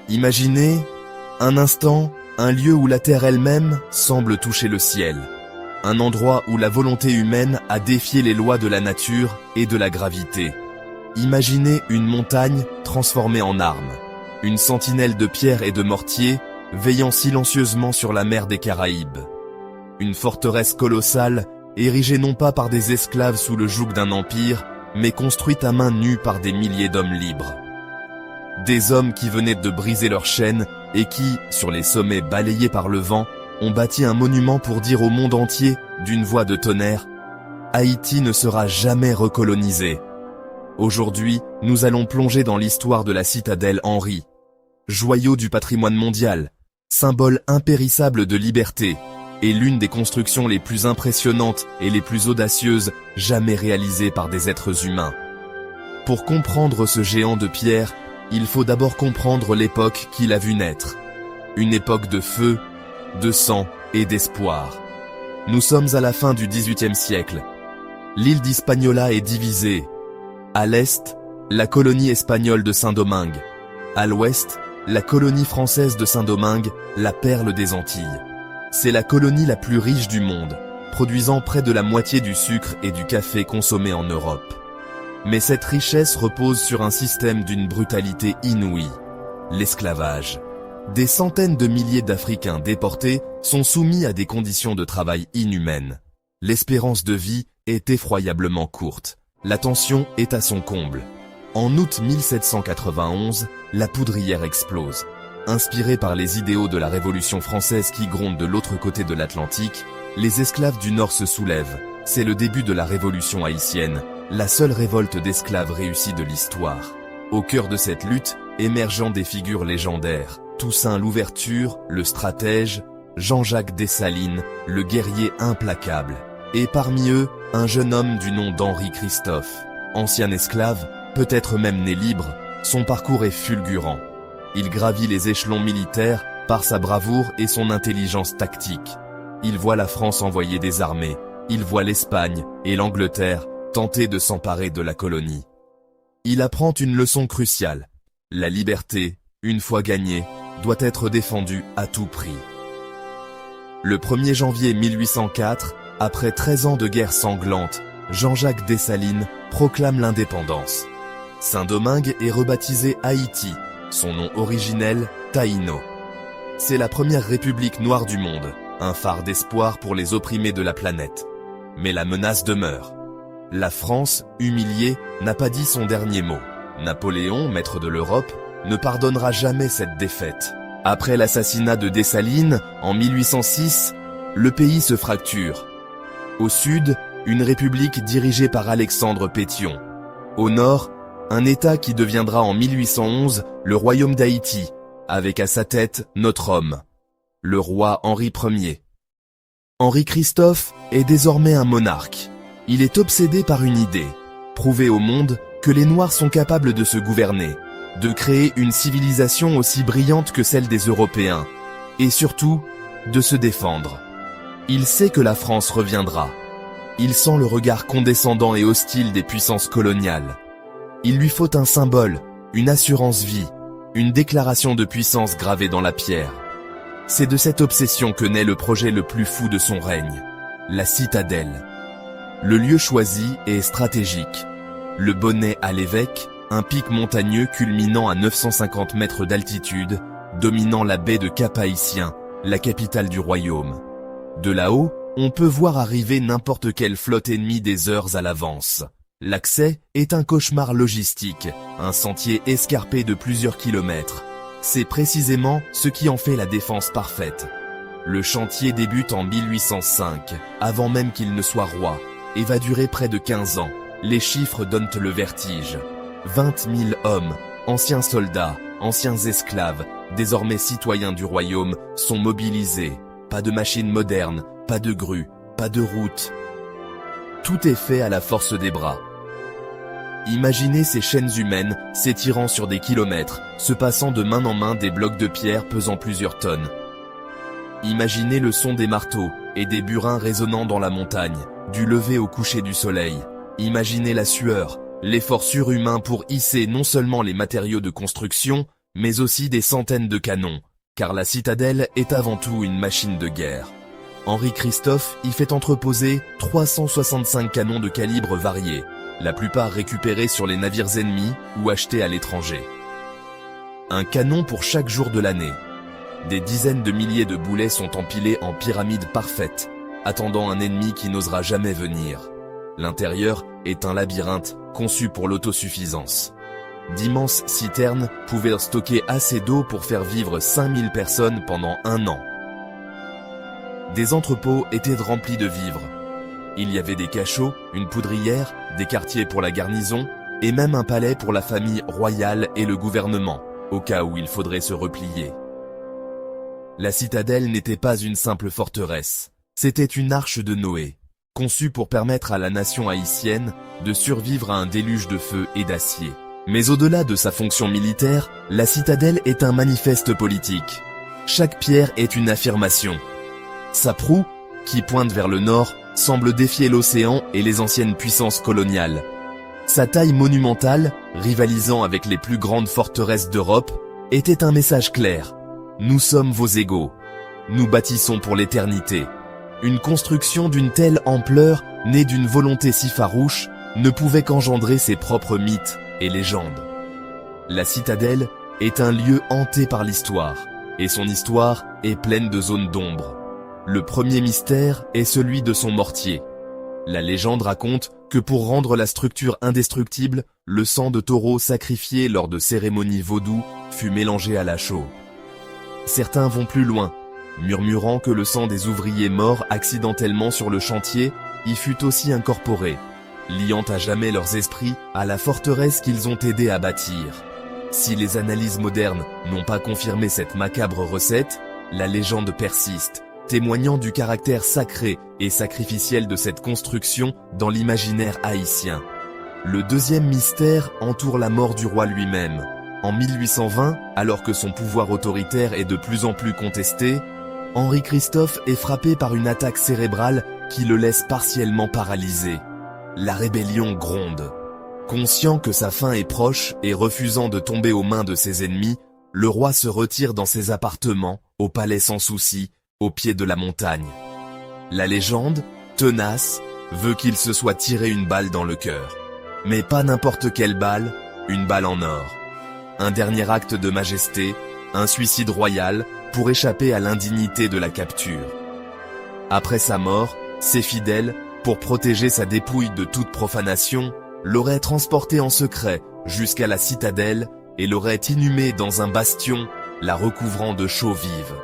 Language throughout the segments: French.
Imaginez, un instant, un lieu où la terre elle-même semble toucher le ciel. Un endroit où la volonté humaine a défié les lois de la nature et de la gravité. Imaginez une montagne transformée en arme. Une sentinelle de pierre et de mortier veillant silencieusement sur la mer des Caraïbes. Une forteresse colossale, érigée non pas par des esclaves sous le joug d'un empire, mais construite à main nue par des milliers d'hommes libres. Des hommes qui venaient de briser leurs chaînes et qui, sur les sommets balayés par le vent, ont bâti un monument pour dire au monde entier, d'une voix de tonnerre, « Haïti ne sera jamais recolonisé ». Aujourd'hui, nous allons plonger dans l'histoire de la citadelle Henri, joyau du patrimoine mondial, symbole impérissable de liberté, et l'une des constructions les plus impressionnantes et les plus audacieuses jamais réalisées par des êtres humains. Pour comprendre ce géant de pierre, il faut d'abord comprendre l'époque qu'il a vu naître. Une époque de feu, de sang et d'espoir. Nous sommes à la fin du XVIIIe siècle. L'île d'Hispaniola est divisée. À l'est, la colonie espagnole de Saint-Domingue. À l'ouest, la colonie française de Saint-Domingue, la perle des Antilles. C'est la colonie la plus riche du monde, produisant près de la moitié du sucre et du café consommés en Europe. Mais cette richesse repose sur un système d'une brutalité inouïe, l'esclavage. Des centaines de milliers d'Africains déportés sont soumis à des conditions de travail inhumaines. L'espérance de vie est effroyablement courte. La tension est à son comble. En août 1791, la poudrière explose. Inspirés par les idéaux de la Révolution française qui gronde de l'autre côté de l'Atlantique, les esclaves du Nord se soulèvent. C'est le début de la Révolution haïtienne, la seule révolte d'esclaves réussie de l'histoire. Au cœur de cette lutte, émergeant des figures légendaires, Toussaint Louverture, le stratège, Jean-Jacques Dessalines, le guerrier implacable. Et parmi eux, un jeune homme du nom d'Henri Christophe. Ancien esclave, peut-être même né libre, son parcours est fulgurant. Il gravit les échelons militaires par sa bravoure et son intelligence tactique. Il voit la France envoyer des armées, il voit l'Espagne et l'Angleterre tenter de s'emparer de la colonie. Il apprend une leçon cruciale. La liberté, une fois gagnée, doit être défendue à tout prix. Le 1er janvier 1804, après 13 ans de guerre sanglante, Jean-Jacques Dessalines proclame l'indépendance. Saint-Domingue est rebaptisé Haïti, son nom originel, Taïno. C'est la première république noire du monde, un phare d'espoir pour les opprimés de la planète. Mais la menace demeure. La France, humiliée, n'a pas dit son dernier mot. Napoléon, maître de l'Europe, ne pardonnera jamais cette défaite. Après l'assassinat de Dessalines, en 1806, le pays se fracture. Au sud, une république dirigée par Alexandre Pétion. Au nord, un État qui deviendra en 1811 le royaume d'Haïti, avec à sa tête notre homme, le roi Henri Ier. Henri Christophe est désormais un monarque. Il est obsédé par une idée, prouver au monde que les Noirs sont capables de se gouverner, de créer une civilisation aussi brillante que celle des Européens, et surtout, de se défendre. Il sait que la France reviendra. Il sent le regard condescendant et hostile des puissances coloniales. Il lui faut un symbole, une assurance vie, une déclaration de puissance gravée dans la pierre. C'est de cette obsession que naît le projet le plus fou de son règne, la citadelle. Le lieu choisi est stratégique. Le Bonnet à l'évêque, un pic montagneux culminant à 950 mètres d'altitude, dominant la baie de Cap-Haïtien, la capitale du royaume. De là-haut, on peut voir arriver n'importe quelle flotte ennemie des heures à l'avance. L'accès est un cauchemar logistique, un sentier escarpé de plusieurs kilomètres. C'est précisément ce qui en fait la défense parfaite. Le chantier débute en 1805, avant même qu'il ne soit roi, et va durer près de 15 ans. Les chiffres donnent le vertige. 20 000 hommes, anciens soldats, anciens esclaves, désormais citoyens du royaume, sont mobilisés. Pas de machines modernes, pas de grues, pas de routes. Tout est fait à la force des bras. Imaginez ces chaînes humaines s'étirant sur des kilomètres, se passant de main en main des blocs de pierre pesant plusieurs tonnes. Imaginez le son des marteaux et des burins résonnant dans la montagne, du lever au coucher du soleil. Imaginez la sueur, l'effort surhumain pour hisser non seulement les matériaux de construction, mais aussi des centaines de canons, car la citadelle est avant tout une machine de guerre. Henri-Christophe y fait entreposer 365 canons de calibres variés, la plupart récupérés sur les navires ennemis ou achetés à l'étranger. Un canon pour chaque jour de l'année. Des dizaines de milliers de boulets sont empilés en pyramide parfaite, attendant un ennemi qui n'osera jamais venir. L'intérieur est un labyrinthe conçu pour l'autosuffisance. D'immenses citernes pouvaient stocker assez d'eau pour faire vivre 5000 personnes pendant 1 an. Des entrepôts étaient remplis de vivres. Il y avait des cachots, une poudrière, des quartiers pour la garnison, et même un palais pour la famille royale et le gouvernement, au cas où il faudrait se replier. La citadelle n'était pas une simple forteresse, c'était une arche de Noé, conçue pour permettre à la nation haïtienne de survivre à un déluge de feu et d'acier. Mais au-delà de sa fonction militaire, la citadelle est un manifeste politique. Chaque pierre est une affirmation. Sa proue, qui pointe vers le nord, semble défier l'océan et les anciennes puissances coloniales. Sa taille monumentale, rivalisant avec les plus grandes forteresses d'Europe, était un message clair. Nous sommes vos égaux. Nous bâtissons pour l'éternité. Une construction d'une telle ampleur, née d'une volonté si farouche, ne pouvait qu'engendrer ses propres mythes et légendes. La citadelle est un lieu hanté par l'histoire, et son histoire est pleine de zones d'ombre. Le premier mystère est celui de son mortier. La légende raconte que pour rendre la structure indestructible, le sang de taureau sacrifié lors de cérémonies vaudou fut mélangé à la chaux. Certains vont plus loin, murmurant que le sang des ouvriers morts accidentellement sur le chantier y fut aussi incorporé, liant à jamais leurs esprits à la forteresse qu'ils ont aidé à bâtir. Si les analyses modernes n'ont pas confirmé cette macabre recette, la légende persiste, témoignant du caractère sacré et sacrificiel de cette construction dans l'imaginaire haïtien. Le deuxième mystère entoure la mort du roi lui-même. En 1820, alors que son pouvoir autoritaire est de plus en plus contesté, Henri-Christophe est frappé par une attaque cérébrale qui le laisse partiellement paralysé. La rébellion gronde. Conscient que sa fin est proche et refusant de tomber aux mains de ses ennemis, le roi se retire dans ses appartements, au palais sans souci, au pied de la montagne. La légende, tenace, veut qu'il se soit tiré une balle dans le cœur. Mais pas n'importe quelle balle, une balle en or. Un dernier acte de majesté, un suicide royal pour échapper à l'indignité de la capture. Après sa mort, ses fidèles, pour protéger sa dépouille de toute profanation, l'auraient transporté en secret jusqu'à la citadelle et l'auraient inhumé dans un bastion, la recouvrant de chaux vives.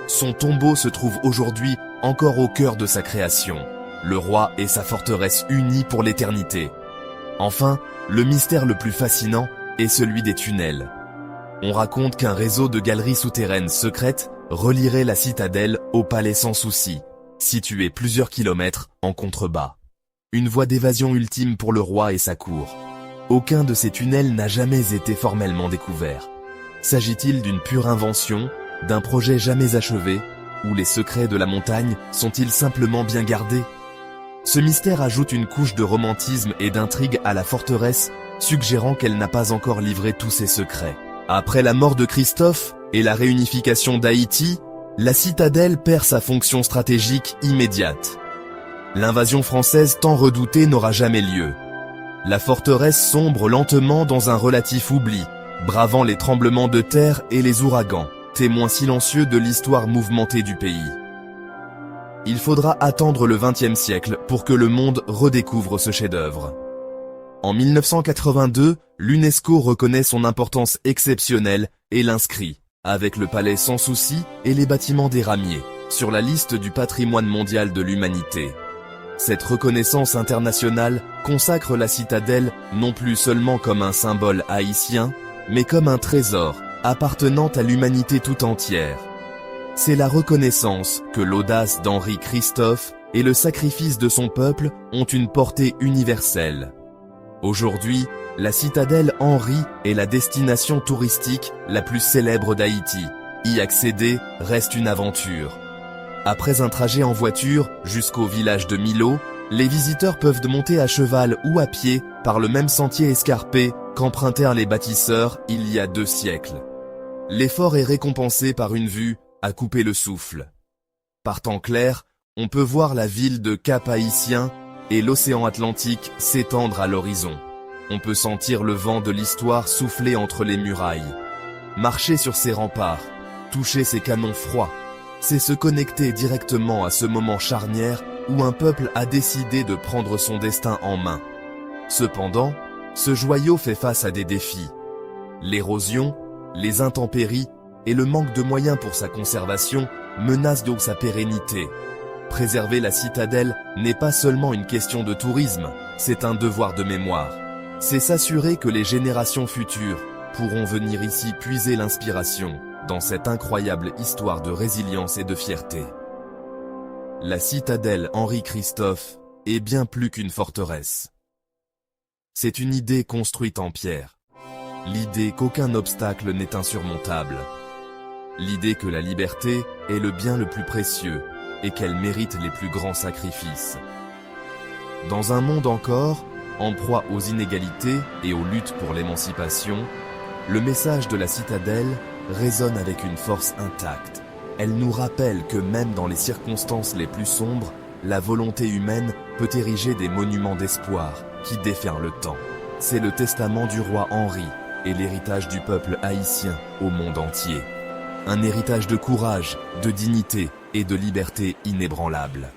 Son tombeau se trouve aujourd'hui encore au cœur de sa création, le roi et sa forteresse unis pour l'éternité. Enfin, le mystère le plus fascinant est celui des tunnels. On raconte qu'un réseau de galeries souterraines secrètes relierait la citadelle au palais sans souci, situé plusieurs kilomètres en contrebas. Une voie d'évasion ultime pour le roi et sa cour. Aucun de ces tunnels n'a jamais été formellement découvert. S'agit-il d'une pure invention, d'un projet jamais achevé, ou les secrets de la montagne sont-ils simplement bien gardés? Ce mystère ajoute une couche de romantisme et d'intrigue à la forteresse, suggérant qu'elle n'a pas encore livré tous ses secrets. Après la mort de Christophe et la réunification d'Haïti, la citadelle perd sa fonction stratégique immédiate. L'invasion française tant redoutée n'aura jamais lieu. La forteresse sombre lentement dans un relatif oubli, bravant les tremblements de terre et les ouragans, témoins silencieux de l'histoire mouvementée du pays. Il faudra attendre le XXe siècle pour que le monde redécouvre ce chef-d'œuvre. En 1982, l'UNESCO reconnaît son importance exceptionnelle et l'inscrit, avec le palais sans souci et les bâtiments des Ramiers, sur la liste du patrimoine mondial de l'humanité. Cette reconnaissance internationale consacre la citadelle non plus seulement comme un symbole haïtien, mais comme un trésor appartenant à l'humanité tout entière. C'est la reconnaissance que l'audace d'Henri-Christophe et le sacrifice de son peuple ont une portée universelle. Aujourd'hui, la citadelle Henri est la destination touristique la plus célèbre d'Haïti. Y accéder reste une aventure. Après un trajet en voiture jusqu'au village de Milo, les visiteurs peuvent monter à cheval ou à pied par le même sentier escarpé qu'empruntèrent les bâtisseurs il y a 2 siècles. L'effort est récompensé par une vue à couper le souffle. Par temps clair, on peut voir la ville de Cap-Haïtien et l'océan Atlantique s'étendre à l'horizon. On peut sentir le vent de l'histoire souffler entre les murailles. Marcher sur ses remparts, toucher ses canons froids, c'est se connecter directement à ce moment charnière où un peuple a décidé de prendre son destin en main. Cependant, ce joyau fait face à des défis. L'érosion, les intempéries et le manque de moyens pour sa conservation menacent donc sa pérennité. Préserver la citadelle n'est pas seulement une question de tourisme, c'est un devoir de mémoire. C'est s'assurer que les générations futures pourront venir ici puiser l'inspiration dans cette incroyable histoire de résilience et de fierté. La citadelle Henri-Christophe est bien plus qu'une forteresse. C'est une idée construite en pierre. L'idée qu'aucun obstacle n'est insurmontable. L'idée que la liberté est le bien le plus précieux et qu'elle mérite les plus grands sacrifices. Dans un monde encore en proie aux inégalités et aux luttes pour l'émancipation, le message de la citadelle résonne avec une force intacte. Elle nous rappelle que même dans les circonstances les plus sombres, la volonté humaine peut ériger des monuments d'espoir qui déferlent le temps. C'est le testament du roi Henri et l'héritage du peuple haïtien au monde entier. Un héritage de courage, de dignité et de liberté inébranlable.